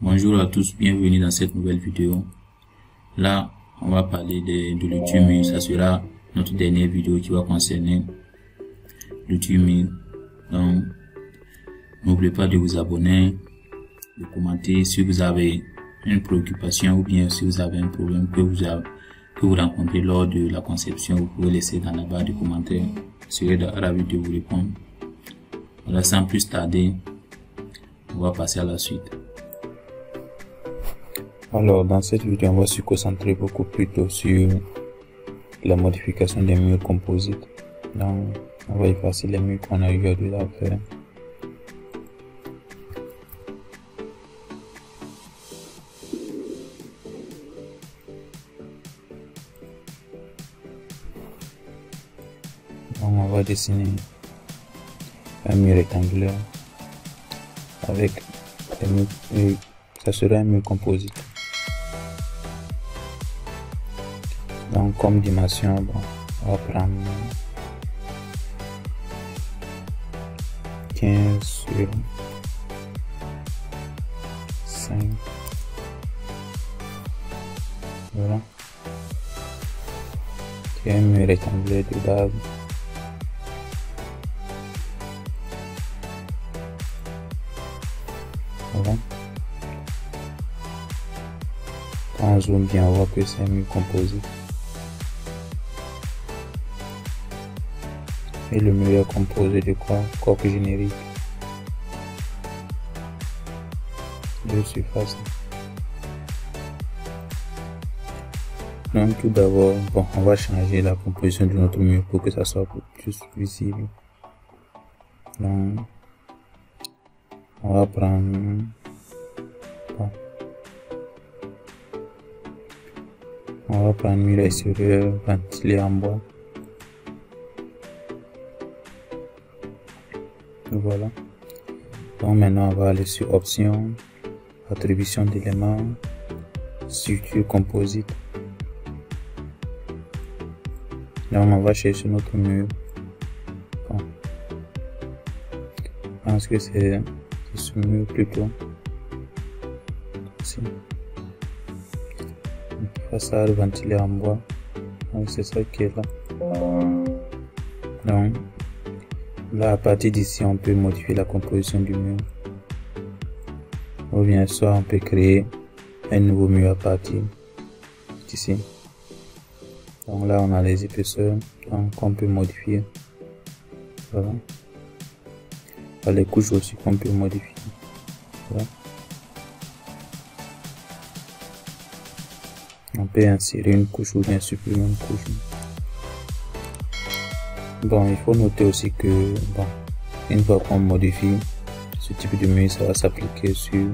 Bonjour à tous, bienvenue dans cette nouvelle vidéo. Là, on va parler de l'outil MUI. Ça sera notre dernière vidéo qui va concerner l'outil MUI. Donc, n'oubliez pas de vous abonner, de commenter si vous avez une préoccupation ou bien si vous avez un problème que vous rencontrez lors de la conception. Vous pouvez laisser dans la barre de commentaires. Je serai ravi de vous répondre. Voilà, sans plus tarder, on va passer à la suite. Alors, dans cette vidéo, on va se concentrer beaucoup plutôt sur la modification des murs composites. Donc, on va effacer les murs qu'on a eu à déjà faire. Donc, on va dessiner un mur rectangulaire avec des murs, ça sera un mur composite. Donc, comme dimension, bon, on va prendre 15 sur 5. Voilà. C'est un mur rectangulaire de base. Voilà. Quand on zoome bien, on voit que c'est un mur composite. Et le mur est composé de quoi? Coque générique, de surface. Donc tout d'abord, bon, on va changer la composition de notre mur pour que ça soit plus visible. Donc on va prendre, bon, on va prendre mur extérieur ventilé en bois. Voilà. Donc maintenant on va aller sur options, attribution d'éléments, structure composite. Donc on va chercher notre mur. Bon. Je pense que c'est ce mur plutôt. Ici. Façade ventilée en bois. Donc c'est ça qui est là. Donc là, à partir d'ici, on peut modifier la composition du mur. Ou bien soit on peut créer un nouveau mur à partir d'ici. Donc là, on a les épaisseurs, donc on peut modifier. Voilà. Les couches aussi qu'on peut modifier. Voilà. On peut insérer une couche ou bien supprimer une couche. Bon, il faut noter aussi que, bon, une fois qu'on modifie ce type de mur, ça va s'appliquer sur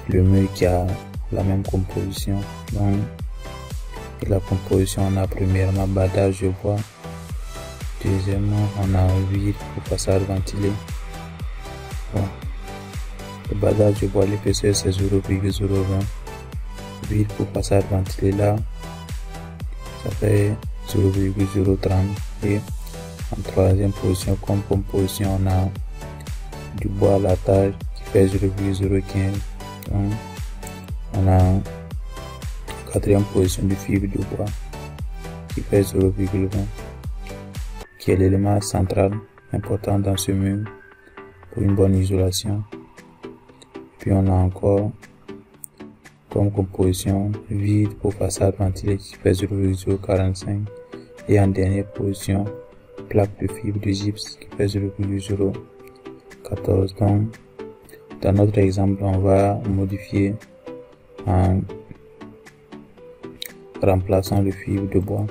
le mur qui a la même composition. Donc, la composition, on a premièrement badage de bois. Deuxièmement, on a vide pour façade ventilée. Bon, le badage de bois, l'épaisseur c'est 0,020. Vide pour façade ventilée là, ça fait 0,030. Et en troisième position, comme composition, on a du bois à la tâche qui fait 0,015. Donc, on a en quatrième position du fibre de bois qui fait 0,20, qui est l'élément central important dans ce mur pour une bonne isolation. Puis on a encore comme composition vide pour façade ventilée qui fait 0,045. Et en dernière position, plaque de fibre de gypse qui fait 0,014. Donc, dans notre exemple, on va modifier en remplaçant le fibre de bois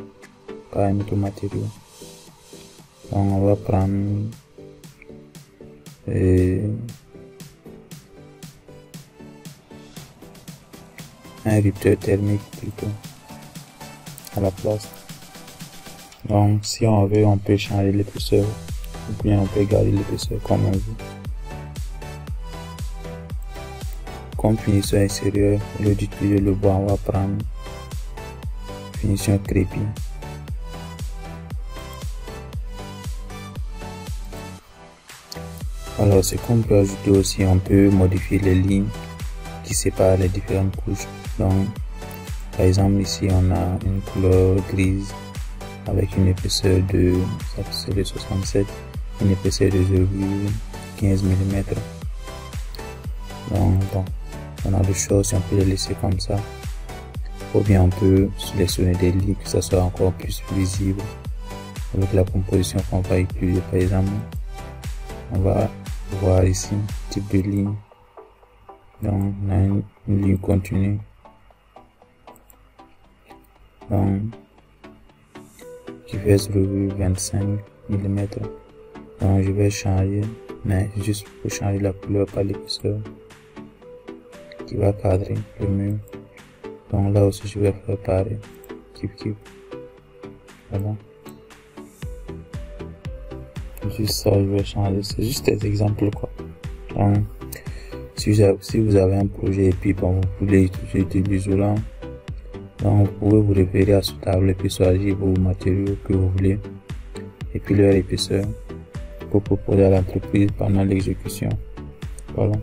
par un autre matériau. Donc, on va prendre un rupteur thermique plutôt à la place. Donc si on veut, on peut changer l'épaisseur ou bien on peut garder l'épaisseur comme on veut. Comme finition extérieure, au lieu d'utiliser le bois, on va prendre finition crépi. Alors, ce qu'on peut ajouter aussi, on peut modifier les lignes qui sépare les différentes couches. Donc par exemple ici on a une couleur grise avec une épaisseur de 67, une épaisseur de 0,15 mm. Donc bon, on a le choix si on peut les laisser comme ça, ou bien on peut sélectionner des lignes que ça soit encore plus visible avec la composition qu'on va utiliser. Par exemple, on va voir ici type de ligne. Donc on a une ligne continue, donc qui fait 0,25 mm. Donc je vais changer, mais juste pour changer la couleur par l'épaisseur qui va cadrer le mur. Donc là aussi je vais faire pareil, voilà. Juste ça, je vais changer, c'est juste des exemples quoi. Donc si vous avez un projet et puis bon, vous voulez utiliser de l'isolant, donc vous pouvez vous référer à ce tableau et puis choisir vos matériaux que vous voulez et puis leur épaisseur pour proposer à l'entreprise pendant l'exécution. Voilà.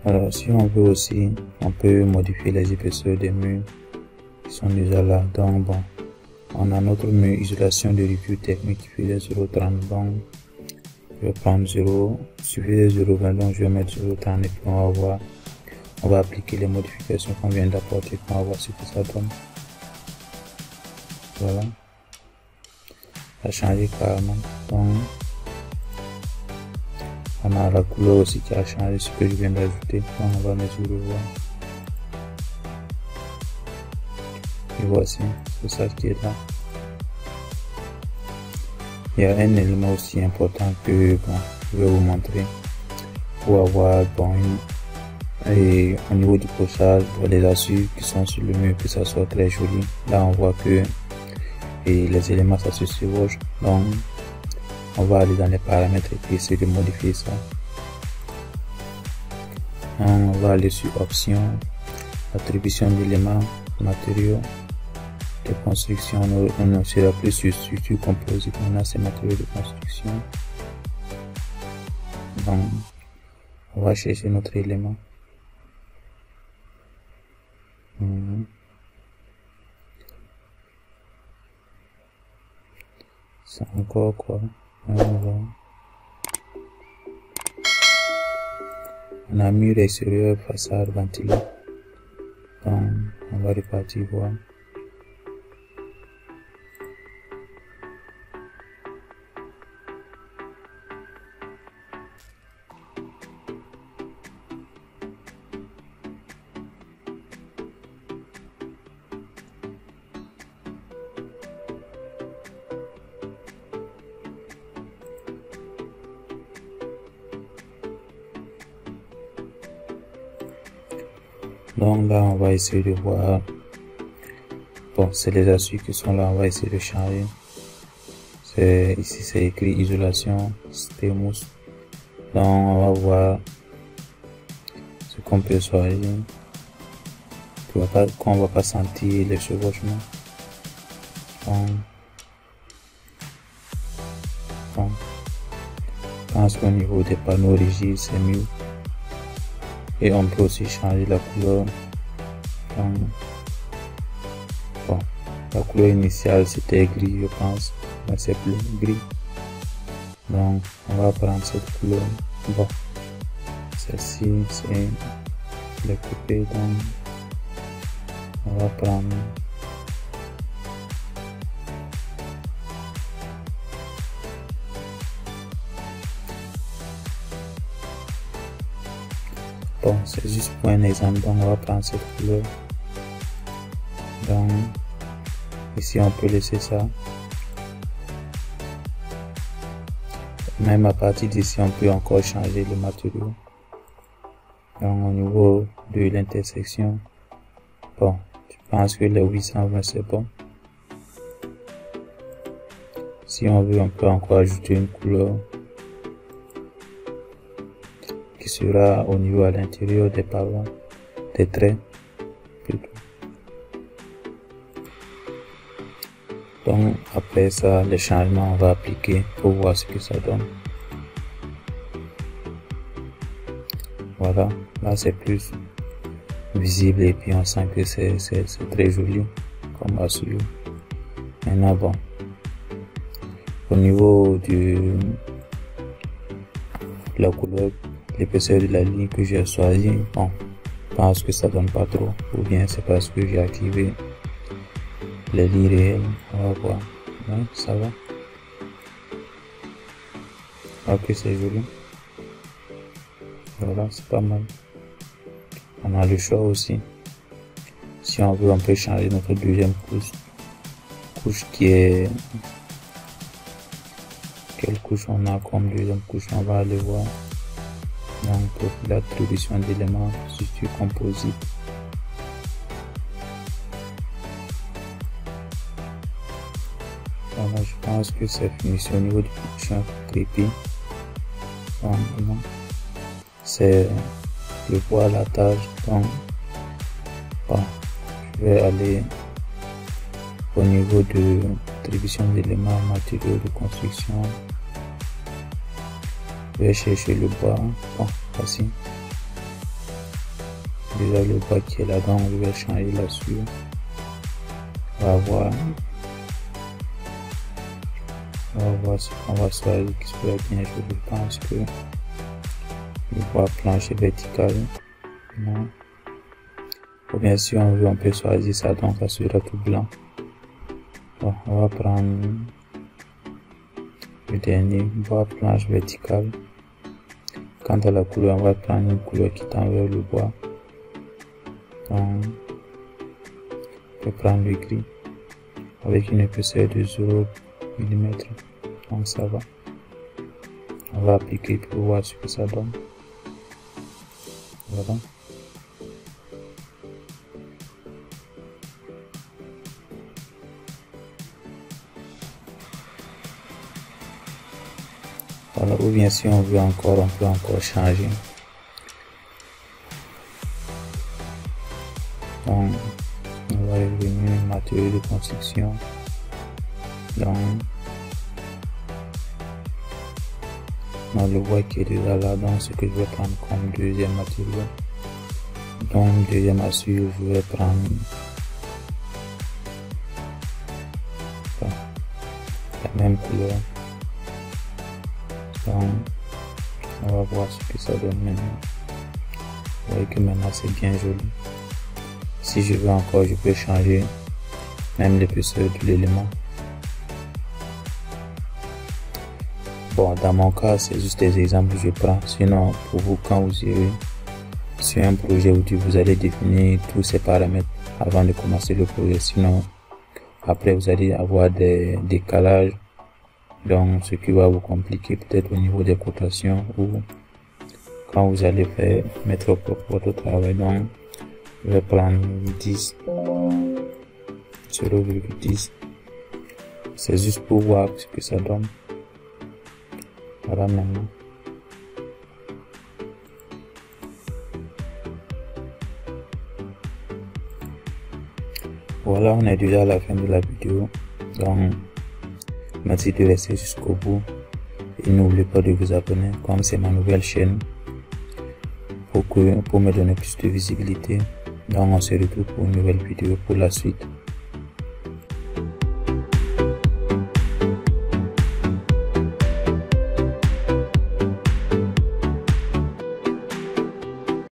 Alors si on veut aussi, on peut modifier les épaisseurs des murs qui sont déjà là. Donc bon, on a notre mur isolation de review technique qui fait 0,30. Donc je vais prendre 0, suffit de 0,20, donc je vais mettre 0,30 et puis on va voir, on va appliquer les modifications qu'on vient d'apporter, on va voir ce que ça donne. Voilà, ça a changé carrément. Donc on a la couleur aussi qui a changé, ce que je viens d'ajouter. Donc on va mettre sur le voir. Et voici, c'est ça qui est là. Il y a un élément aussi important que bon, je vais vous montrer pour avoir bon, et au niveau du pochage, les assures qui sont sur le mur, que ça soit très joli. Là on voit que et les éléments ça se chevauche. Donc on va aller dans les paramètres et essayer de modifier ça. On va aller sur options, attribution d'éléments, matériaux de construction. On ne sera plus sur structure composite, on a ces matériaux de construction. Donc on va chercher notre élément. C'est encore quoi? On a mur extérieur, façade, ventilé. Donc on va repartir voir. Donc là on va essayer de voir, bon c'est les assures qui sont là, on va essayer de changer. Ici c'est écrit isolation Stemus. Donc on va voir ce qu'on peut choisir, qu'on va pas sentir les chevauchements. Donc bon, je pense qu'au niveau des panneaux rigides c'est mieux. Et on peut aussi changer la couleur. Donc, bon, la couleur initiale c'était gris je pense, mais c'est plus gris. Donc on va prendre cette couleur. Bon, celle-ci c'est le coupé, donc on va prendre bon, c'est juste pour un exemple, donc on va prendre cette couleur. Donc ici on peut laisser ça. Même à partir d'ici on peut encore changer le matériau. Donc au niveau de l'intersection, bon, je pense que les 820 c'est bon. Si on veut on peut encore ajouter une couleur qui sera au niveau à l'intérieur des pavants, des traits plutôt. Donc après ça, les changements on va appliquer pour voir ce que ça donne. Voilà, là c'est plus visible et puis on sent que c'est très joli comme assure. Maintenant bon, au niveau de la couleur, l'épaisseur de la ligne que j'ai choisi, bon, je pense que ça donne pas trop, ou bien c'est parce que j'ai activé les lignes réelles. On va voir, ouais, ça va. Ok, c'est joli. Voilà, c'est pas mal. On a le choix aussi. Si on veut, on peut changer notre deuxième couche qui est... Quelle couche on a comme deuxième couche? On va aller voir. Donc, pour l'attribution d'éléments, structure composite. Voilà, je pense que c'est fini au niveau du champ crépi. C'est le poids, la tâche. Donc, bon, je vais aller au niveau de attribution d'éléments, matériaux de construction. Je vais chercher le bois. Bon, voici. Déjà le bois qui est là-dedans, je vais changer là-dessus. On va voir. On va voir ce qu'on va choisir qui serait bien. Je pense que le bois plancher vertical. Non. Ou bien si on veut, on peut choisir ça, donc ça sera tout blanc. Bon, on va prendre le dernier, bois planche vertical. Quant à la couleur, on va prendre une couleur qui tend vers le bois. Donc, on peut prendre le gris avec une épaisseur de 0 mm. Donc ça va. On va appliquer pour voir ce que ça donne. Voilà. Voilà, ou bien si on veut encore, on peut encore changer. Donc, on va revenir matériaux de construction. Donc, on le bois qui est déjà là, donc ce que je vais prendre comme deuxième matériau. Donc, deuxième assure, je vais prendre la même couleur. Donc, on va voir ce que ça donne maintenant. Vous voyez que maintenant c'est bien joli. Si je veux encore, je peux changer même l'épaisseur de l'élément. Bon, dans mon cas, c'est juste des exemples que je prends. Sinon, pour vous, quand vous irez sur un projet où vous allez définir tous ces paramètres avant de commencer le projet. Sinon, après, vous allez avoir des décalages. Donc, ce qui va vous compliquer peut-être au niveau des cotations ou quand vous allez mettre au propre votre travail. Donc, je vais prendre 10, 0,10. C'est juste pour voir ce que ça donne. Voilà maintenant. Voilà, on est déjà à la fin de la vidéo. Donc, merci de rester jusqu'au bout. Et n'oubliez pas de vous abonner, comme c'est ma nouvelle chaîne, pour me donner plus de visibilité. Donc, on se retrouve pour une nouvelle vidéo pour la suite.